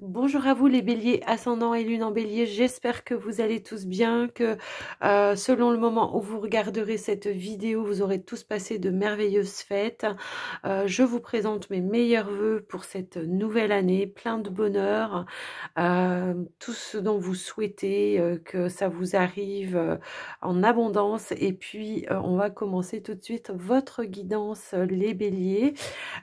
Bonjour à vous les béliers, ascendant et lune en bélier, j'espère que vous allez tous bien, que selon le moment où vous regarderez cette vidéo, vous aurez tous passé de merveilleuses fêtes. Je vous présente mes meilleurs vœux pour cette nouvelle année, plein de bonheur, tout ce dont vous souhaitez, que ça vous arrive en abondance. Et puis on va commencer tout de suite votre guidance les béliers.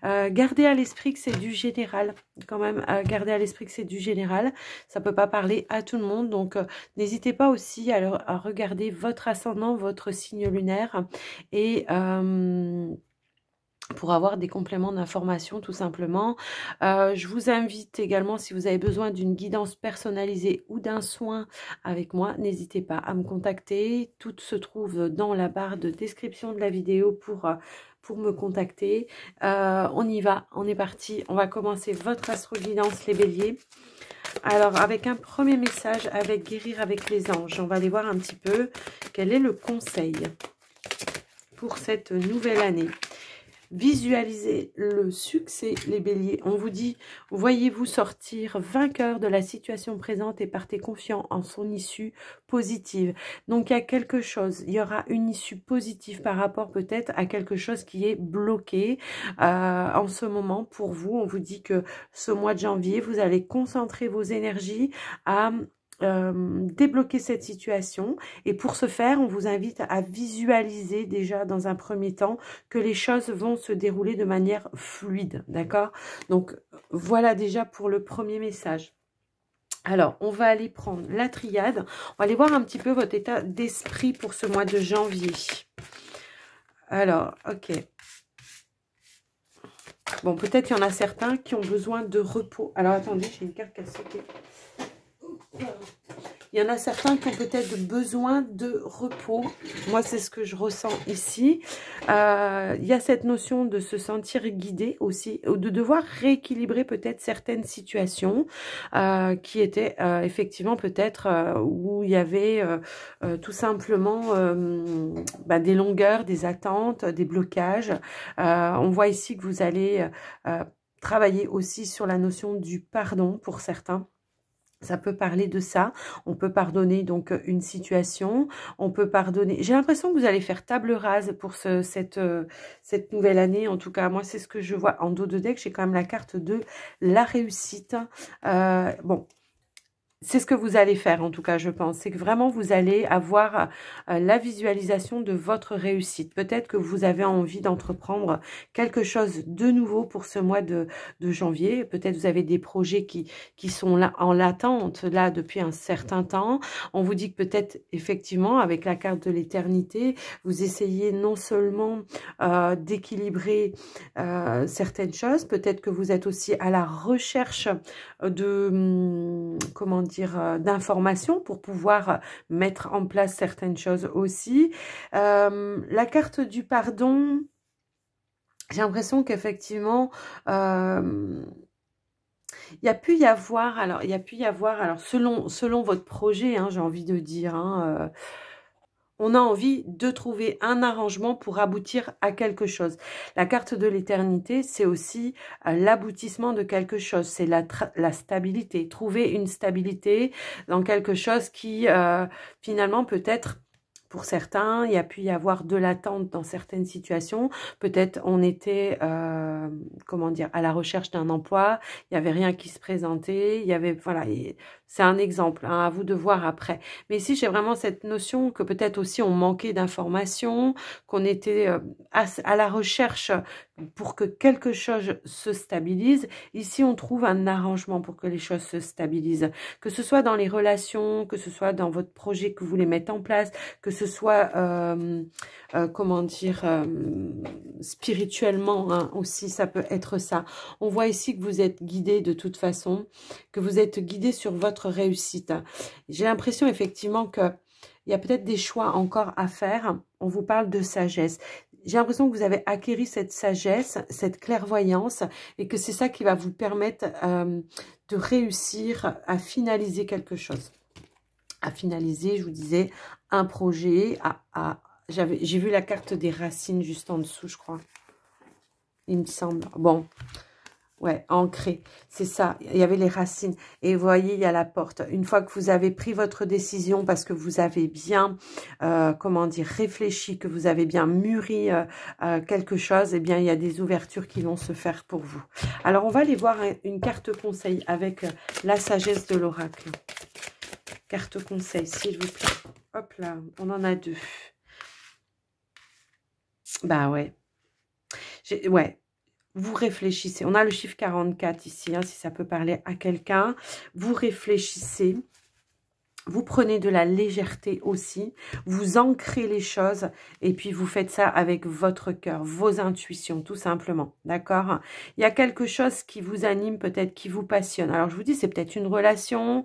Gardez à l'esprit que c'est du général, quand même, gardez à l'esprit que c'est du général, ça peut pas parler à tout le monde, donc n'hésitez pas aussi à regarder votre ascendant, votre signe lunaire, et pour avoir des compléments d'information tout simplement. Je vous invite également, si vous avez besoin d'une guidance personnalisée ou d'un soin avec moi, n'hésitez pas à me contacter. Tout se trouve dans la barre de description de la vidéo pour me contacter. On y va, on est parti. On va commencer votre astro-guidance les béliers. Alors avec un premier message avec guérir avec les anges, on va aller voir un petit peu quel est le conseil pour cette nouvelle année. Visualisez le succès, les béliers. On vous dit, voyez-vous sortir vainqueur de la situation présente et partez confiant en son issue positive. Donc, il y a quelque chose, il y aura une issue positive par rapport peut-être à quelque chose qui est bloqué en ce moment pour vous. On vous dit que ce mois de janvier, vous allez concentrer vos énergies à débloquer cette situation, et pour ce faire on vous invite à visualiser déjà dans un premier temps que les choses vont se dérouler de manière fluide, d'accord? Donc voilà déjà pour le premier message. Alors on va aller prendre la triade, on va aller voir un petit peu votre état d'esprit pour ce mois de janvier. Alors ok, bon, peut-être il y en a certains qui ont besoin de repos. Alors attendez, j'ai une carte qui a sauté. Il y en a certains qui ont peut-être besoin de repos. Moi, c'est ce que je ressens ici. Il y a cette notion de se sentir guidé aussi, ou de devoir rééquilibrer peut-être certaines situations qui étaient effectivement peut-être où il y avait tout simplement des longueurs, des attentes, des blocages. On voit ici que vous allez travailler aussi sur la notion du pardon pour certains. Ça peut parler de ça. On peut pardonner donc une situation. On peut pardonner. J'ai l'impression que vous allez faire table rase pour cette nouvelle année. En tout cas, moi, c'est ce que je vois en dos de deck. J'ai quand même la carte de la réussite. Bon. C'est ce que vous allez faire, en tout cas, je pense. C'est que vraiment, vous allez avoir la visualisation de votre réussite. Peut-être que vous avez envie d'entreprendre quelque chose de nouveau pour ce mois de janvier. Peut-être vous avez des projets qui sont là en l'attente, là, depuis un certain temps. On vous dit que peut-être, effectivement, avec la carte de l'éternité, vous essayez non seulement d'équilibrer certaines choses, peut-être que vous êtes aussi à la recherche de... comment dire, d'informations pour pouvoir mettre en place certaines choses aussi. La carte du pardon, j'ai l'impression qu'effectivement, il y a pu y avoir, alors selon votre projet, hein, j'ai envie de dire, hein, on a envie de trouver un arrangement pour aboutir à quelque chose. La carte de l'éternité, c'est aussi l'aboutissement de quelque chose. C'est la stabilité. Trouver une stabilité dans quelque chose qui, finalement, peut-être... Pour certains, il y a pu y avoir de l'attente dans certaines situations. Peut-être on était, comment dire, à la recherche d'un emploi. Il n'y avait rien qui se présentait. Il y avait, voilà, c'est un exemple, hein, à vous de voir après. Mais ici, j'ai vraiment cette notion que peut-être aussi on manquait d'informations, qu'on était à la recherche pour que quelque chose se stabilise. Ici, on trouve un arrangement pour que les choses se stabilisent. Que ce soit dans les relations, que ce soit dans votre projet que vous voulez mettre en place, que ce soit, comment dire, spirituellement, hein, aussi, ça peut être ça. On voit ici que vous êtes guidé de toute façon, que vous êtes guidé sur votre réussite. J'ai l'impression effectivement que il y a peut-être des choix encore à faire. On vous parle de sagesse. J'ai l'impression que vous avez acquis cette sagesse, cette clairvoyance, et que c'est ça qui va vous permettre de réussir à finaliser quelque chose. À finaliser, je vous disais, un projet. J'ai vu la carte des racines juste en dessous, je crois. Il me semble. Bon. Ouais, ancré, c'est ça. Il y avait les racines. Et vous voyez, il y a la porte. Une fois que vous avez pris votre décision parce que vous avez bien, comment dire, réfléchi, que vous avez bien mûri quelque chose, eh bien, il y a des ouvertures qui vont se faire pour vous. Alors, on va aller voir une carte conseil avec la sagesse de l'oracle. Carte conseil, s'il vous plaît. Hop là, on en a deux. Bah ouais. Ouais. Vous réfléchissez. On a le chiffre 44 ici, hein, si ça peut parler à quelqu'un. Vous réfléchissez. Vous prenez de la légèreté aussi. Vous ancrez les choses. Et puis, vous faites ça avec votre cœur, vos intuitions, tout simplement. D'accord? Il y a quelque chose qui vous anime, peut-être, qui vous passionne. Alors, je vous dis, c'est peut-être une relation.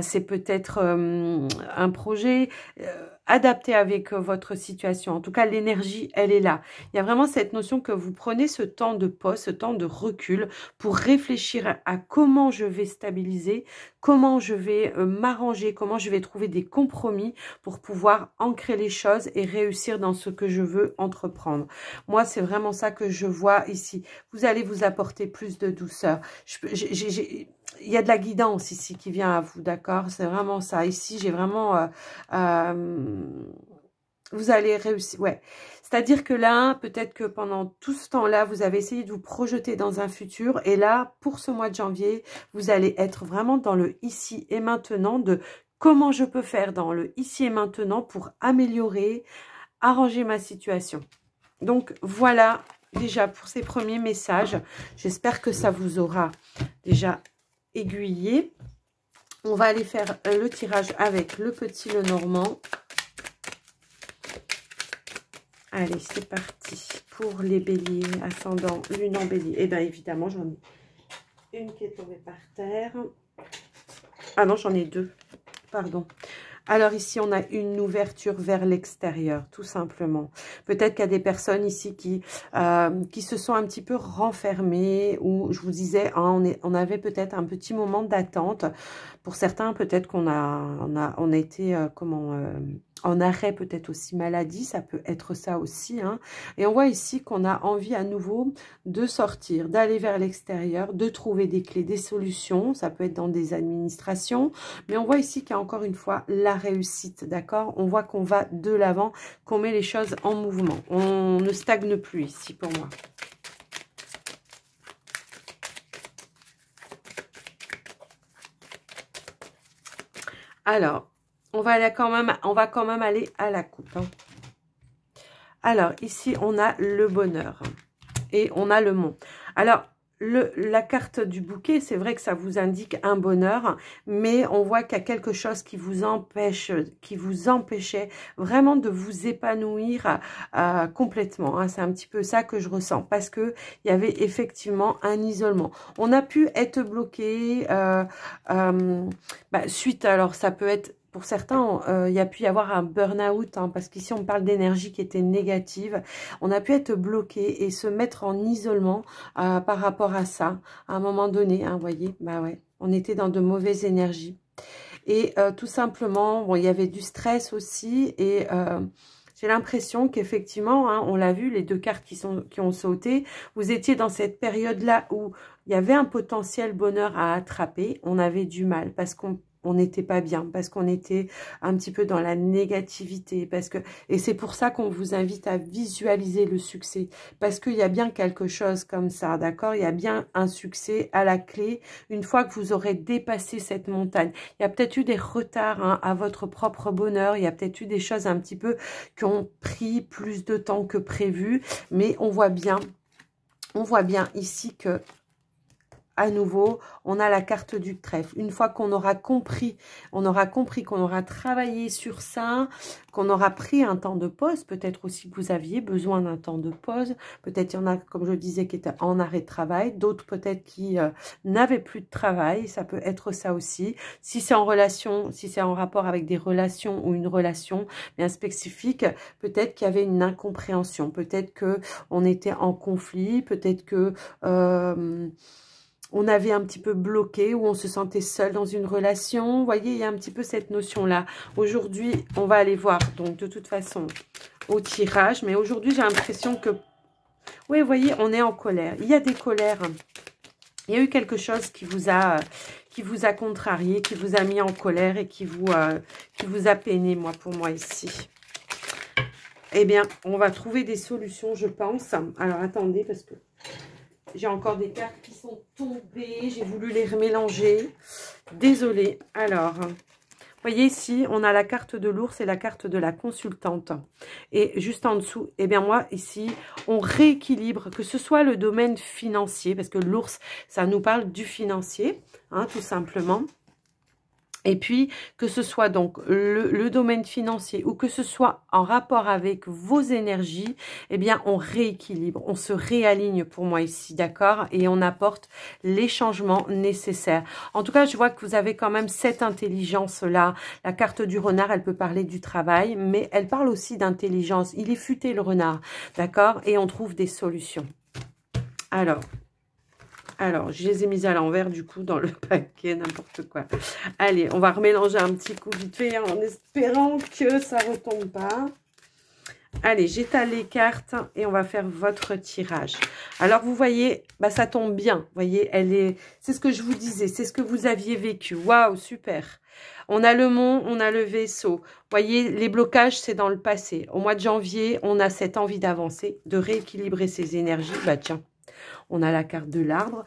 C'est peut-être un projet adapté avec votre situation. En tout cas, l'énergie, elle est là. Il y a vraiment cette notion que vous prenez ce temps de pause, ce temps de recul pour réfléchir à comment je vais stabiliser, comment je vais m'arranger, comment je vais trouver des compromis pour pouvoir ancrer les choses et réussir dans ce que je veux entreprendre. Moi, c'est vraiment ça que je vois ici. Vous allez vous apporter plus de douceur. Il y a de la guidance ici qui vient à vous, d'accord? C'est vraiment ça. Ici, j'ai vraiment... vous allez réussir, ouais. C'est-à-dire que là, peut-être que pendant tout ce temps-là, vous avez essayé de vous projeter dans un futur. Et là, pour ce mois de janvier, vous allez être vraiment dans le ici et maintenant de comment je peux faire dans le ici et maintenant pour améliorer, arranger ma situation. Donc, voilà déjà pour ces premiers messages. J'espère que ça vous aura déjà aiguillé. On va aller faire le tirage avec le petit Lenormand. Allez, c'est parti pour les béliers, ascendant, lune en bélier. Et bien évidemment, j'en ai une qui est tombée par terre. Ah non, j'en ai deux, pardon. Alors ici, on a une ouverture vers l'extérieur, tout simplement. Peut-être qu'il y a des personnes ici qui se sont un petit peu renfermées, ou je vous disais, hein, on avait peut-être un petit moment d'attente. Pour certains, peut-être qu'on a été en arrêt, peut-être aussi maladie, ça peut être ça aussi. Hein. Et on voit ici qu'on a envie à nouveau de sortir, d'aller vers l'extérieur, de trouver des clés, des solutions. Ça peut être dans des administrations, mais on voit ici qu'il y a encore une fois la réussite, d'accord? On voit qu'on va de l'avant, qu'on met les choses en mouvement. On ne stagne plus ici pour moi. Alors, on va quand même aller à la coupe. Hein. Alors, ici, on a le bonheur et on a le mont. Alors, la carte du bouquet, c'est vrai que ça vous indique un bonheur, mais on voit qu'il y a quelque chose qui vous empêchait vraiment de vous épanouir complètement. Hein. C'est un petit peu ça que je ressens, parce que il y avait effectivement un isolement. On a pu être bloqué suite, alors ça peut être... Pour certains, il y a pu y avoir un burn-out, hein, parce qu'ici, on parle d'énergie qui était négative. On a pu être bloqué et se mettre en isolement par rapport à ça. À un moment donné, hein, vous voyez, bah ouais, on était dans de mauvaises énergies. Et tout simplement, bon, il y avait du stress aussi. Et j'ai l'impression qu'effectivement, hein, on l'a vu, les deux cartes qui ont sauté, vous étiez dans cette période-là où il y avait un potentiel bonheur à attraper. On avait du mal parce qu'on n'était pas bien, parce qu'on était un petit peu dans la négativité, et c'est pour ça qu'on vous invite à visualiser le succès, parce qu'il y a bien quelque chose comme ça, d'accord? Il y a bien un succès à la clé, une fois que vous aurez dépassé cette montagne. Il y a peut-être eu des retards, hein, à votre propre bonheur, il y a peut-être eu des choses un petit peu qui ont pris plus de temps que prévu, mais on voit bien ici que à nouveau, on a la carte du trèfle. Une fois qu'on aura compris, qu'on aura travaillé sur ça, qu'on aura pris un temps de pause, peut-être aussi que vous aviez besoin d'un temps de pause. Peut-être il y en a, comme je disais, qui étaient en arrêt de travail, d'autres peut-être qui n'avaient plus de travail, ça peut être ça aussi. Si c'est en relation, si c'est en rapport avec des relations ou une relation bien spécifique, peut-être qu'il y avait une incompréhension, peut-être que on était en conflit, peut-être que on avait un petit peu bloqué ou on se sentait seul dans une relation. Vous voyez, il y a un petit peu cette notion-là. Aujourd'hui, on va aller voir, donc de toute façon, au tirage. Mais aujourd'hui, j'ai l'impression que... Oui, vous voyez, on est en colère. Il y a des colères. Il y a eu quelque chose qui vous a contrarié, qui vous a mis en colère et qui vous a peiné, pour moi ici. Eh bien, on va trouver des solutions, je pense. Alors, attendez, parce que j'ai encore des cartes qui sont tombées. J'ai voulu les remélanger. Désolée. Alors, vous voyez ici, on a la carte de l'ours et la carte de la consultante. Et juste en dessous, eh bien moi, ici, on rééquilibre, que ce soit le domaine financier, parce que l'ours, ça nous parle du financier, hein, tout simplement. Et puis, que ce soit donc le domaine financier ou que ce soit en rapport avec vos énergies, eh bien, on rééquilibre, on se réaligne pour moi ici, d'accord? Et on apporte les changements nécessaires. En tout cas, je vois que vous avez quand même cette intelligence-là. La carte du renard, elle peut parler du travail, mais elle parle aussi d'intelligence. Il est futé le renard, d'accord? Et on trouve des solutions. Alors, je les ai mises à l'envers, du coup, dans le paquet, n'importe quoi. Allez, on va remélanger un petit coup vite fait, en espérant que ça ne retombe pas. Allez, j'étale les cartes et on va faire votre tirage. Alors, vous voyez, bah, ça tombe bien. Vous voyez, c'est ce que je vous disais, c'est ce que vous aviez vécu. Waouh, super. On a le mont, on a le vaisseau. Vous voyez, les blocages, c'est dans le passé. Au mois de janvier, on a cette envie d'avancer, de rééquilibrer ses énergies. Bah, tiens. On a la carte de l'arbre.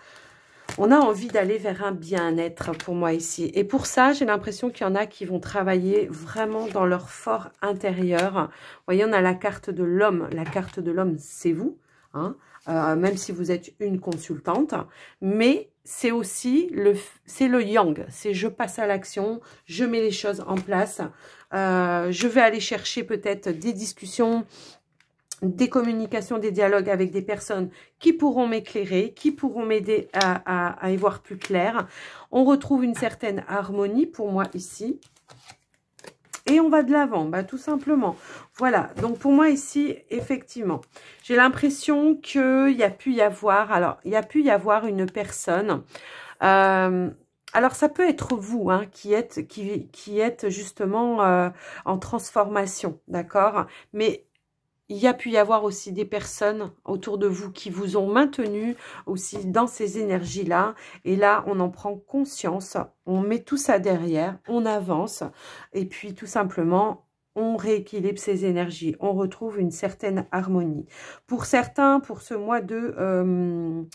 On a envie d'aller vers un bien-être pour moi ici. Et pour ça, j'ai l'impression qu'il y en a qui vont travailler vraiment dans leur fort intérieur. Vous voyez, on a la carte de l'homme. La carte de l'homme, c'est vous, hein, même si vous êtes une consultante. Mais c'est aussi le yang. C'est je passe à l'action, je mets les choses en place. Je vais aller chercher peut-être des discussions, des communications, des dialogues avec des personnes qui pourront m'éclairer, qui pourront m'aider à y voir plus clair. On retrouve une certaine harmonie pour moi ici. Et on va de l'avant, bah, tout simplement. Voilà, donc pour moi ici, effectivement, j'ai l'impression qu'il y a pu y avoir, une personne... alors, ça peut être vous, hein, qui êtes justement en transformation, d'accord? Mais il y a pu y avoir aussi des personnes autour de vous qui vous ont maintenu aussi dans ces énergies-là. Et là, on en prend conscience, on met tout ça derrière, on avance. Et puis, tout simplement, on rééquilibre ces énergies. On retrouve une certaine harmonie. Pour certains, pour ce mois de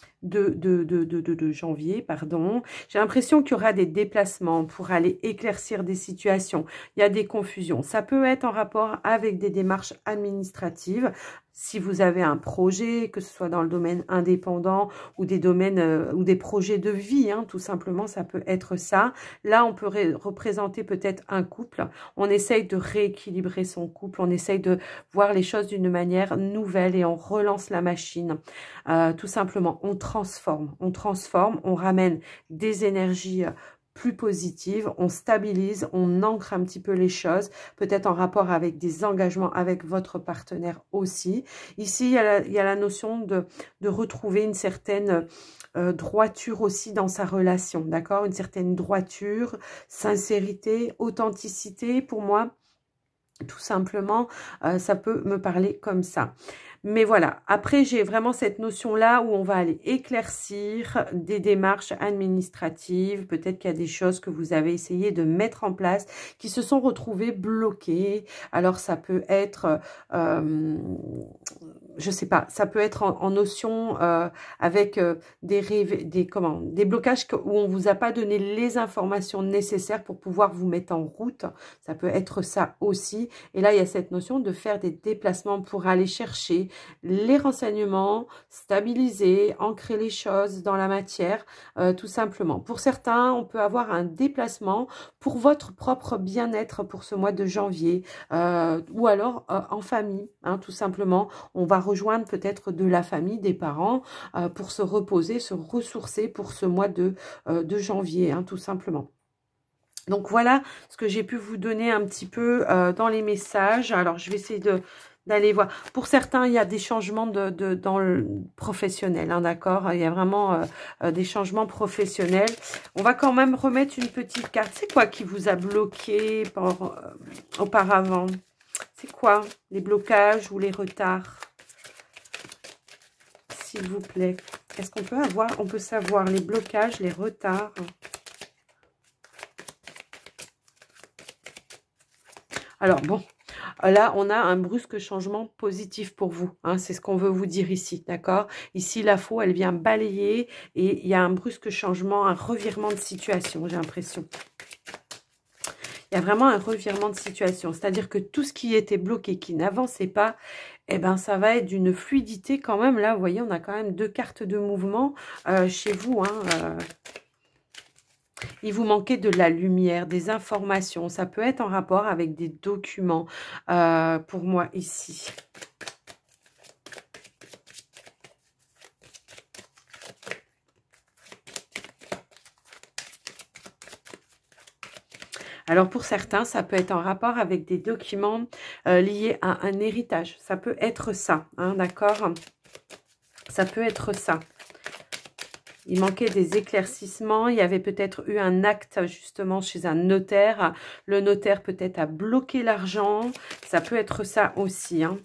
janvier, pardon, j'ai l'impression qu'il y aura des déplacements pour aller éclaircir des situations. Il y a des confusions. Ça peut être en rapport avec des démarches administratives. Si vous avez un projet, que ce soit dans le domaine indépendant ou des domaines ou des projets de vie, hein, tout simplement, ça peut être ça. Là, on peut représenter peut-être un couple. On essaye de rééquilibrer son couple, on essaye de voir les choses d'une manière nouvelle et on relance la machine. Tout simplement, on transforme, on ramène des énergies plus positive, on stabilise, on ancre un petit peu les choses, peut-être en rapport avec des engagements avec votre partenaire aussi. Ici, il y a la notion de retrouver une certaine droiture aussi dans sa relation, d'accord? Une certaine droiture, sincérité, authenticité, pour moi, tout simplement, ça peut me parler comme ça. Mais voilà, après j'ai vraiment cette notion-là où on va aller éclaircir des démarches administratives. Peut-être qu'il y a des choses que vous avez essayé de mettre en place qui se sont retrouvées bloquées. Alors ça peut être, je sais pas, ça peut être en notion avec des blocages où on vous a pas donné les informations nécessaires pour pouvoir vous mettre en route. Ça peut être ça aussi. Et là, il y a cette notion de faire des déplacements pour aller chercher les renseignements, stabiliser, ancrer les choses dans la matière, tout simplement. Pour certains, on peut avoir un déplacement pour votre propre bien-être pour ce mois de janvier, ou alors en famille, hein, tout simplement. On va rejoindre peut-être de la famille, des parents, pour se reposer, se ressourcer pour ce mois de janvier, hein, tout simplement. Donc voilà ce que j'ai pu vous donner un petit peu dans les messages. Alors je vais essayer d'aller voir. Pour certains, il y a des changements dans le professionnel, hein, d'accord? Il y a vraiment des changements professionnels. On va quand même remettre une petite carte. C'est quoi qui vous a bloqué auparavant? C'est quoi les blocages ou les retards? S'il vous plaît. Est-ce qu'on peut avoir, on peut savoir les blocages, les retards? Alors bon, là, on a un brusque changement positif pour vous. Hein, c'est ce qu'on veut vous dire ici, d'accord? Ici, la faux, elle vient balayer et il y a un brusque changement, un revirement de situation, j'ai l'impression. Il y a vraiment un revirement de situation. C'est-à-dire que tout ce qui était bloqué, qui n'avançait pas, eh ben, ça va être d'une fluidité quand même. Là, vous voyez, on a quand même 2 cartes de mouvement chez vous. Hein, il vous manquait de la lumière, des informations. Ça peut être en rapport avec des documents pour moi ici. Alors pour certains, ça peut être en rapport avec des documents liés à un héritage. Ça peut être ça, hein, d'accord? Ça peut être ça. Il manquait des éclaircissements. Il y avait peut-être eu un acte justement chez un notaire. Le notaire peut-être a bloqué l'argent. Ça peut être ça aussi. Hein.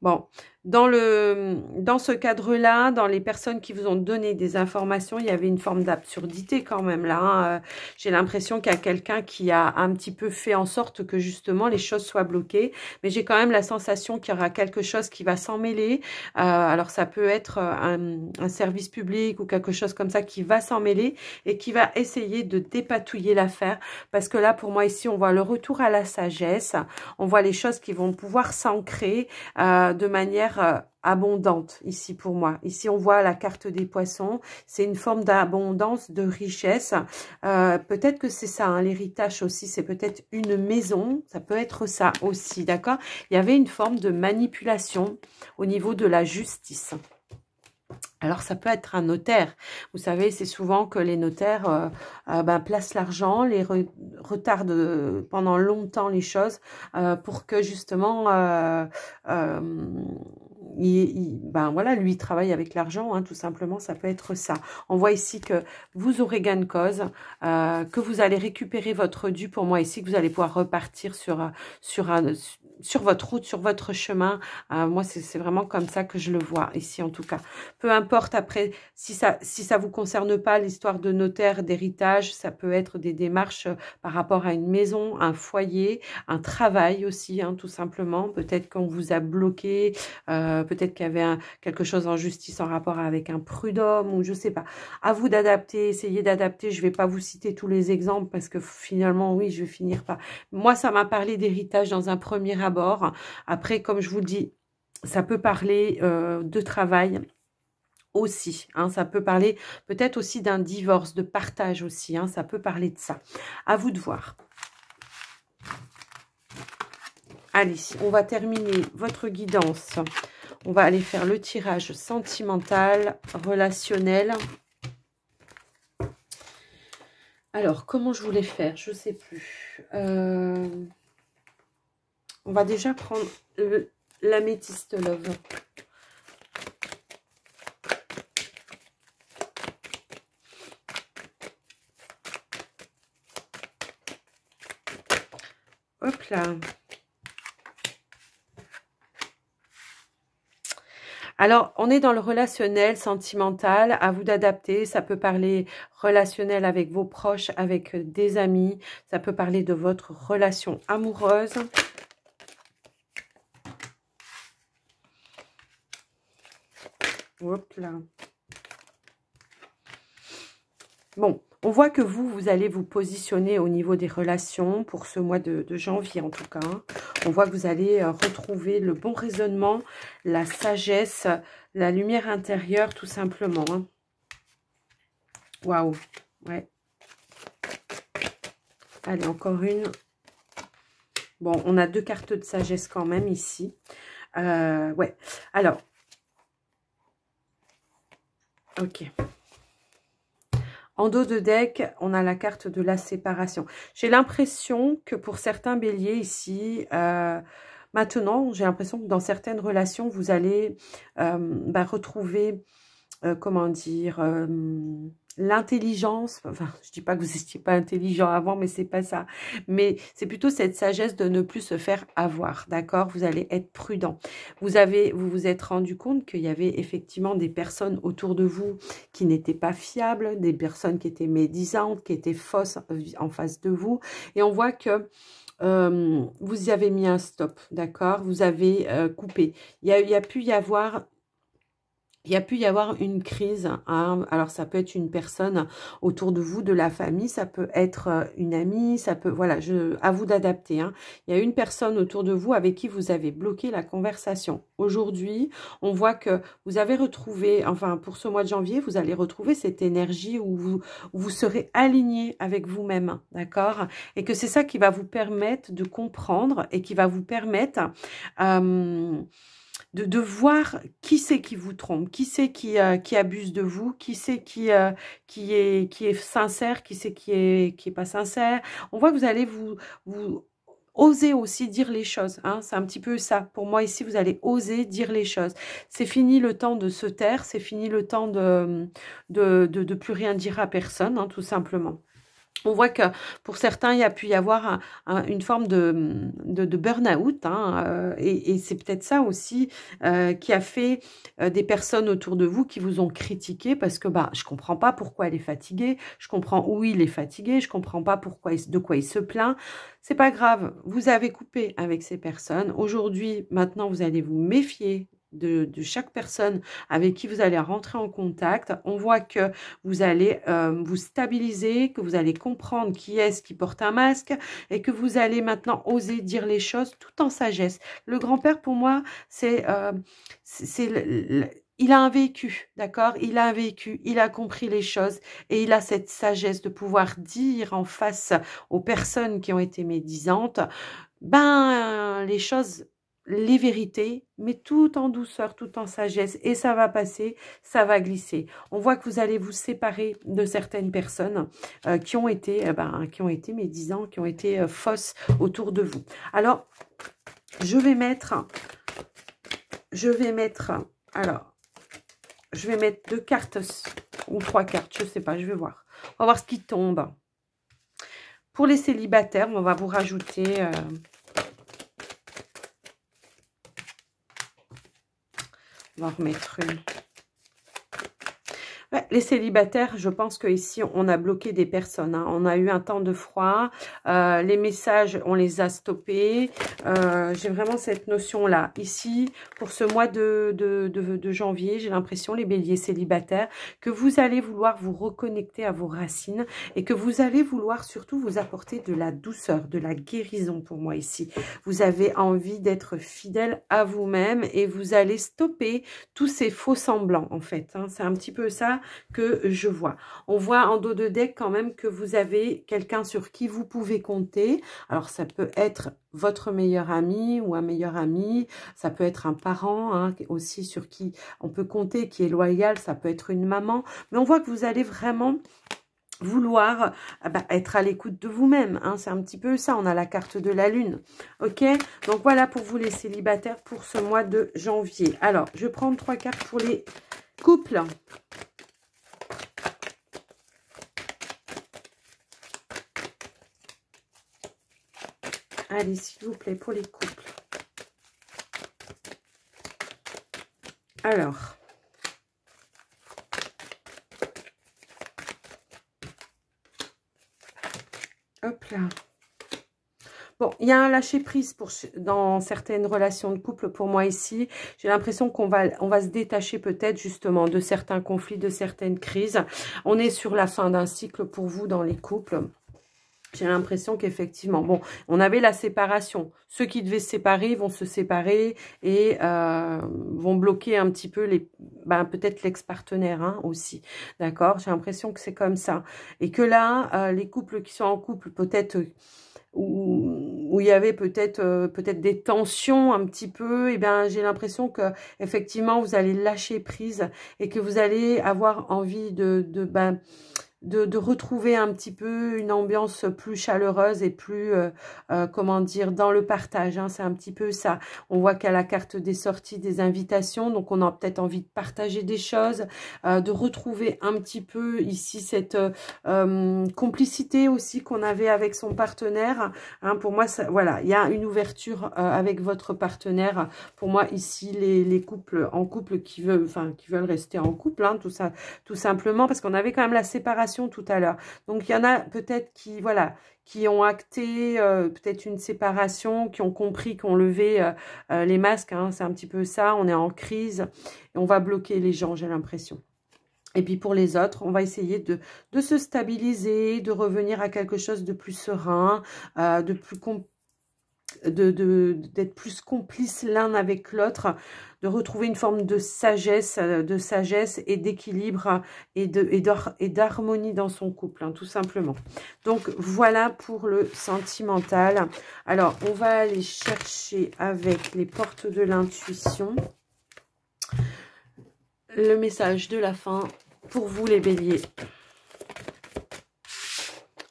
Bon, dans ce cadre-là, dans les personnes qui vous ont donné des informations, il y avait une forme d'absurdité quand même là. Hein. J'ai l'impression qu'il y a quelqu'un qui a un petit peu fait en sorte que justement les choses soient bloquées. Mais j'ai quand même la sensation qu'il y aura quelque chose qui va s'en mêler. Alors ça peut être un service public ou quelque chose comme ça qui va s'en mêler et qui va essayer de dépatouiller l'affaire. Parce que là, pour moi, ici, on voit le retour à la sagesse. On voit les choses qui vont pouvoir s'ancrer de manière abondante ici pour moi. Ici, on voit la carte des poissons. C'est une forme d'abondance, de richesse. Peut-être que c'est ça, hein, l'héritage aussi. C'est peut-être une maison. Ça peut être ça aussi, d'accord? Il y avait une forme de manipulation au niveau de la justice. Alors, ça peut être un notaire. Vous savez, c'est souvent que les notaires placent l'argent, les retardent pendant longtemps les choses pour que justement, voilà, lui, il travaille avec l'argent, hein, tout simplement, ça peut être ça. On voit ici que vous aurez gain de cause, que vous allez récupérer votre dû pour moi ici, que vous allez pouvoir repartir sur votre route, sur votre chemin. Moi, c'est vraiment comme ça que je le vois ici, en tout cas. Peu importe après, si ça vous concerne pas, l'histoire de notaire, d'héritage, ça peut être des démarches par rapport à une maison, un foyer, un travail aussi, hein, tout simplement. Peut-être qu'on vous a bloqué, peut-être qu'il y avait quelque chose en justice en rapport avec un prud'homme, ou je sais pas. À vous d'adapter, essayez d'adapter. Je vais pas vous citer tous les exemples parce que finalement, oui, je vais finir par... Moi, ça m'a parlé d'héritage dans un premier abord. Après, comme je vous le dis, ça peut parler de travail aussi. Hein, ça peut parler peut-être aussi d'un divorce, de partage aussi. Hein, ça peut parler de ça. À vous de voir. Allez, on va terminer votre guidance. On va aller faire le tirage sentimental, relationnel. Alors, comment je voulais faire? Je ne sais plus. On va déjà prendre l'améthyste love. Hop là. Alors, on est dans le relationnel, sentimental, à vous d'adapter. Ça peut parler relationnel avec vos proches, avec des amis. Ça peut parler de votre relation amoureuse. Hop là. Bon, on voit que vous allez vous positionner au niveau des relations pour ce mois de janvier en tout cas. Hein. On voit que vous allez retrouver le bon raisonnement, la sagesse, la lumière intérieure tout simplement. Hein. Waouh, ouais. Allez, encore une. Bon, on a 2 cartes de sagesse quand même ici. Ouais, alors. Ok. En dos de deck, on a la carte de la séparation. J'ai l'impression que pour certains béliers ici, maintenant, j'ai l'impression que dans certaines relations, vous allez retrouver, comment dire, l'intelligence, enfin, je dis pas que vous n'étiez pas intelligent avant, mais c'est pas ça. Mais c'est plutôt cette sagesse de ne plus se faire avoir, d'accord? Vous allez être prudent. Vous vous êtes rendu compte qu'il y avait effectivement des personnes autour de vous qui n'étaient pas fiables, des personnes qui étaient médisantes, qui étaient fausses en face de vous. Et on voit que vous y avez mis un stop, d'accord? Vous avez coupé. Il y a pu y avoir... Il y a pu y avoir une crise, hein. Alors ça peut être une personne autour de vous, de la famille, ça peut être une amie, ça peut, voilà, à vous d'adapter, hein. Il y a une personne autour de vous avec qui vous avez bloqué la conversation. Aujourd'hui, on voit que vous avez retrouvé, enfin pour ce mois de janvier, vous allez retrouver cette énergie où vous serez aligné avec vous-même, d'accord? Et que c'est ça qui va vous permettre de comprendre et qui va vous permettre... de voir qui c'est qui vous trompe, qui c'est qui abuse de vous, qui c'est qui est sincère, qui c'est qui est pas sincère. On voit que vous allez vous oser aussi dire les choses, hein. C'est un petit peu ça. Pour moi, ici, vous allez oser dire les choses. C'est fini le temps de se taire, c'est fini le temps de plus rien dire à personne, hein, tout simplement. On voit que pour certains, il y a pu y avoir une forme de burn-out, hein, et c'est peut-être ça aussi qui a fait des personnes autour de vous qui vous ont critiqué parce que bah, je ne comprends pas pourquoi elle est fatiguée, je comprends où il est fatigué, je ne comprends pas de quoi il se plaint. C'est pas grave, vous avez coupé avec ces personnes. Aujourd'hui, maintenant, vous allez vous méfier de chaque personne avec qui vous allez rentrer en contact. On voit que vous allez vous stabiliser, que vous allez comprendre qui est-ce qui porte un masque et que vous allez maintenant oser dire les choses tout en sagesse. Le grand-père, pour moi, il a un vécu, d'accord? Il a un vécu, il a compris les choses et il a cette sagesse de pouvoir dire en face aux personnes qui ont été médisantes, ben, les choses, les vérités, mais tout en douceur, tout en sagesse. Et ça va passer, ça va glisser. On voit que vous allez vous séparer de certaines personnes qui ont été médisants, qui ont été fausses autour de vous. Alors, je vais mettre 2 cartes ou 3 cartes, je ne sais pas, je vais voir. On va voir ce qui tombe. Pour les célibataires, on va vous rajouter... on va remettre une. Ouais, les célibataires, je pense qu'ici, on a bloqué des personnes, hein. On a eu un temps de froid. Les messages, on les a stoppés. J'ai vraiment cette notion-là. Ici, pour ce mois de janvier, j'ai l'impression, les béliers célibataires, que vous allez vouloir vous reconnecter à vos racines et que vous allez vouloir surtout vous apporter de la douceur, de la guérison pour moi ici. Vous avez envie d'être fidèle à vous-même et vous allez stopper tous ces faux semblants, en fait, hein. C'est un petit peu ça que je vois. On voit en dos de deck quand même que vous avez quelqu'un sur qui vous pouvez compter. Alors, ça peut être votre meilleur ami ou un meilleur ami. Ça peut être un parent, hein, aussi sur qui on peut compter, qui est loyal. Ça peut être une maman. Mais on voit que vous allez vraiment vouloir être à l'écoute de vous-même, hein. C'est un petit peu ça, on a la carte de la lune, ok? Donc voilà pour vous les célibataires pour ce mois de janvier. Alors, je vais prendre 3 cartes pour les couples. Allez, s'il vous plaît, pour les couples. Alors... hop là. Bon, il y a un lâcher-prise dans certaines relations de couple pour moi ici. J'ai l'impression qu'on va se détacher peut-être justement de certains conflits, de certaines crises. On est sur la fin d'un cycle pour vous dans les couples. J'ai l'impression qu'effectivement, bon, on avait la séparation. Ceux qui devaient se séparer vont se séparer et vont bloquer un petit peu peut-être l'ex-partenaire, hein, aussi. D'accord? J'ai l'impression que c'est comme ça. Et que là, les couples qui sont en couple, peut-être... où il y avait peut-être des tensions un petit peu, et bien j'ai l'impression que effectivement vous allez lâcher prise et que vous allez avoir envie de retrouver un petit peu une ambiance plus chaleureuse et plus, comment dire, dans le partage. Hein, c'est un petit peu ça. On voit qu'à la carte des sorties, des invitations, donc on a peut-être envie de partager des choses, de retrouver un petit peu ici cette complicité aussi qu'on avait avec son partenaire. Hein, pour moi, ça, voilà, il y a une ouverture avec votre partenaire. Pour moi, ici, les couples en couple qui veulent rester en couple, hein, tout simplement, parce qu'on avait quand même la séparation tout à l'heure. Donc, il y en a peut-être qui, voilà, qui ont acté peut-être une séparation, qui ont compris qu'on levait les masques. Hein, c'est un petit peu ça, on est en crise et on va bloquer les gens, j'ai l'impression. Et puis pour les autres, on va essayer de se stabiliser, de revenir à quelque chose de plus serein, d'être plus complices l'un avec l'autre, de retrouver une forme de sagesse et d'équilibre et d'harmonie dans son couple, hein, tout simplement. Donc voilà pour le sentimental. Alors on va aller chercher avec les portes de l'intuition le message de la fin pour vous les béliers.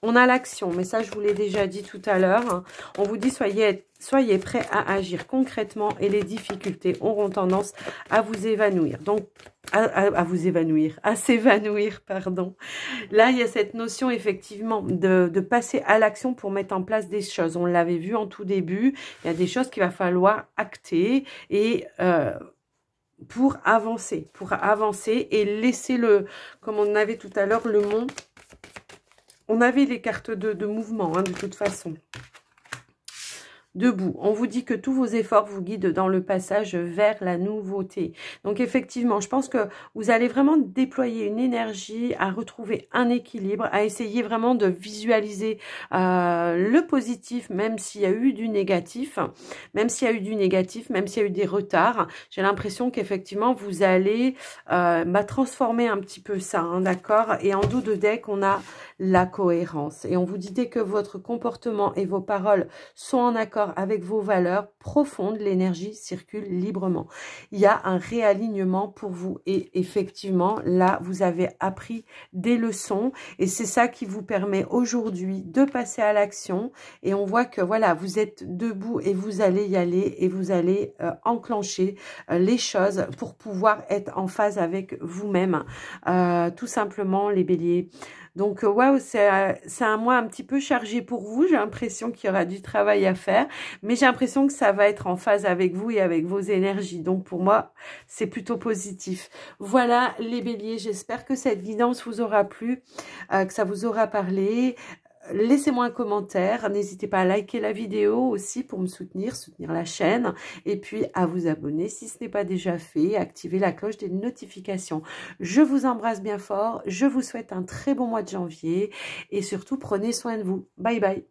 On a l'action, mais ça je vous l'ai déjà dit tout à l'heure. On vous dit soyez prêts à agir concrètement et les difficultés auront tendance à vous évanouir. Donc, à s'évanouir, pardon. Là, il y a cette notion effectivement de passer à l'action pour mettre en place des choses. On l'avait vu en tout début, il y a des choses qu'il va falloir acter et... pour avancer et laisser comme on avait tout à l'heure, le mont. On avait les cartes de mouvement, hein, de toute façon. Debout. On vous dit que tous vos efforts vous guident dans le passage vers la nouveauté. Donc effectivement, je pense que vous allez vraiment déployer une énergie à retrouver un équilibre, à essayer vraiment de visualiser le positif, même s'il y a eu du négatif, même s'il y a eu des retards. J'ai l'impression qu'effectivement, vous allez transformer un petit peu ça, hein, d'accord? Et en dos de deck, on a la cohérence. Et on vous dit dès que votre comportement et vos paroles sont en accord avec vos valeurs profondes, l'énergie circule librement. Il y a un réalignement pour vous et effectivement, là, vous avez appris des leçons et c'est ça qui vous permet aujourd'hui de passer à l'action et on voit que voilà, vous êtes debout et vous allez y aller et vous allez enclencher les choses pour pouvoir être en phase avec vous-même, tout simplement les béliers. Donc, waouh, c'est un mois un petit peu chargé pour vous. J'ai l'impression qu'il y aura du travail à faire. Mais j'ai l'impression que ça va être en phase avec vous et avec vos énergies. Donc, pour moi, c'est plutôt positif. Voilà, les béliers. J'espère que cette guidance vous aura plu, que ça vous aura parlé. Laissez-moi un commentaire, n'hésitez pas à liker la vidéo aussi pour me soutenir la chaîne et puis à vous abonner si ce n'est pas déjà fait, activer la cloche des notifications. Je vous embrasse bien fort, je vous souhaite un très bon mois de janvier et surtout prenez soin de vous. Bye bye.